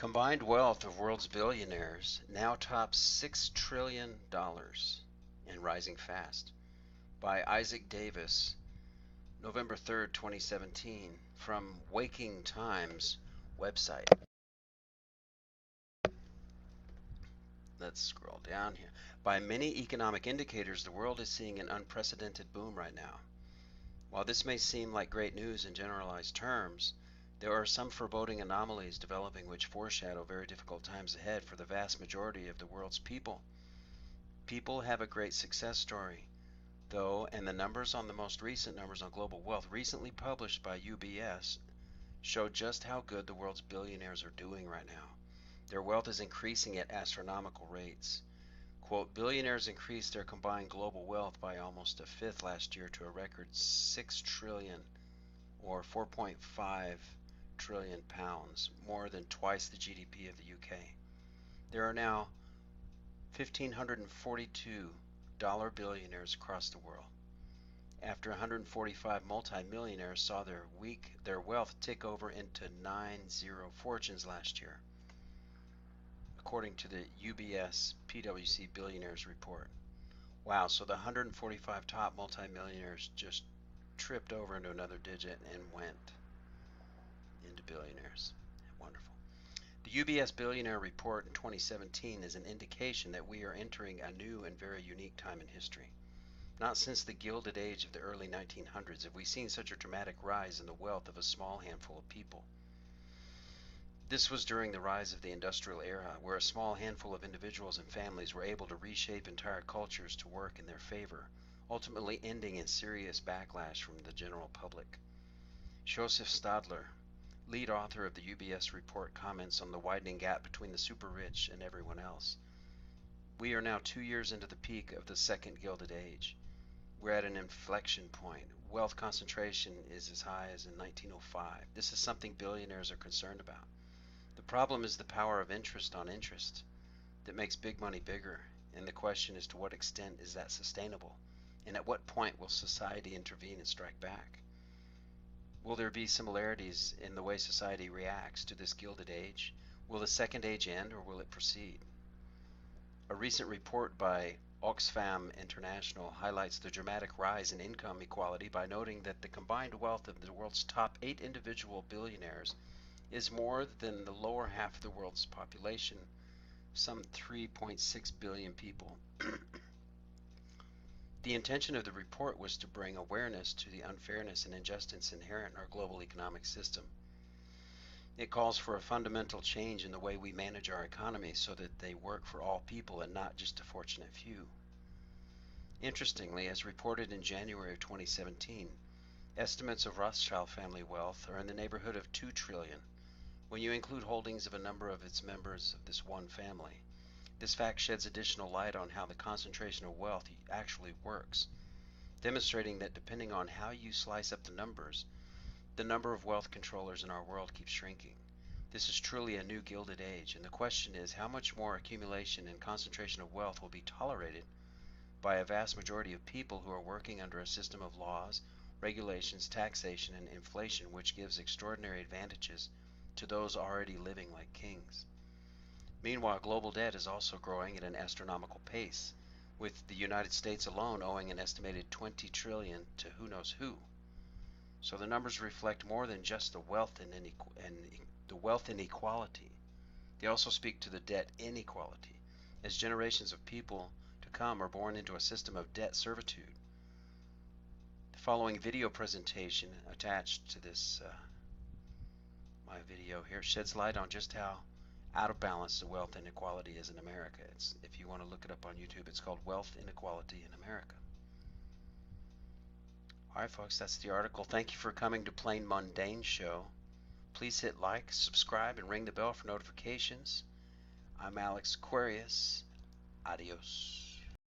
Combined wealth of world's billionaires now tops $6 trillion and rising fast. By Isaac Davis, November 3rd, 2017, from Waking Times website. Let's scroll down here. By many economic indicators, the world is seeing an unprecedented boom right now. While this may seem like great news in generalized terms, there are some foreboding anomalies developing which foreshadow very difficult times ahead for the vast majority of the world's people. People have a great success story, though, and the numbers on the most recent numbers on global wealth recently published by UBS show just how good the world's billionaires are doing right now. Their wealth is increasing at astronomical rates. Quote, billionaires increased their combined global wealth by almost a fifth last year to a record 6 trillion or 4.5 trillion pounds, more than twice the GDP of the UK. There are now 1,542 dollar billionaires across the world, after 145 multimillionaires saw their wealth tick over into 9-zero fortunes last year, according to the UBS PwC Billionaires report. Wow, so the 145 top multimillionaires just tripped over into another digit and went into billionaires. Wonderful. The UBS Billionaire Report in 2017 is an indication that we are entering a new and very unique time in history. Not since the Gilded Age of the early 1900s have we seen such a dramatic rise in the wealth of a small handful of people. This was during the rise of the industrial era, where a small handful of individuals and families were able to reshape entire cultures to work in their favor, ultimately ending in serious backlash from the general public. Joseph Stadler, lead author of the UBS report, comments on the widening gap between the super rich and everyone else. We are now 2 years into the peak of the second Gilded Age. We're at an inflection point. Wealth concentration is as high as in 1905. This is something billionaires are concerned about. The problem is the power of interest on interest that makes big money bigger, and the question is to what extent is that sustainable, and at what point will society intervene and strike back? Will there be similarities in the way society reacts to this Gilded Age? Will the Second Age end, or will it proceed? A recent report by Oxfam International highlights the dramatic rise in income equality by noting that the combined wealth of the world's top 8 individual billionaires is more than the lower half of the world's population, some 3.6 billion people. The intention of the report was to bring awareness to the unfairness and injustice inherent in our global economic system. It calls for a fundamental change in the way we manage our economy so that they work for all people and not just a fortunate few. Interestingly, as reported in January of 2017, estimates of Rothschild family wealth are in the neighborhood of 2 trillion when you include holdings of a number of its members of this one family. This fact sheds additional light on how the concentration of wealth actually works, demonstrating that depending on how you slice up the numbers, the number of wealth controllers in our world keeps shrinking. This is truly a new Gilded Age, and the question is how much more accumulation and concentration of wealth will be tolerated by a vast majority of people who are working under a system of laws, regulations, taxation, and inflation which gives extraordinary advantages to those already living like kings. Meanwhile, global debt is also growing at an astronomical pace, with the United States alone owing an estimated 20 trillion to who knows who. So the numbers reflect more than just the wealth inequality. They also speak to the debt inequality, as generations of people to come are born into a system of debt servitude. The following video presentation attached to this my video here sheds light on just how out of balance the wealth inequality is in America. If you want to look it up on YouTube, it's called Wealth Inequality in America. Alright folks, that's the article. Thank you for coming to Plain Mundane Show. Please hit like, subscribe, and ring the bell for notifications. I'm Alex Aquarius. Adios.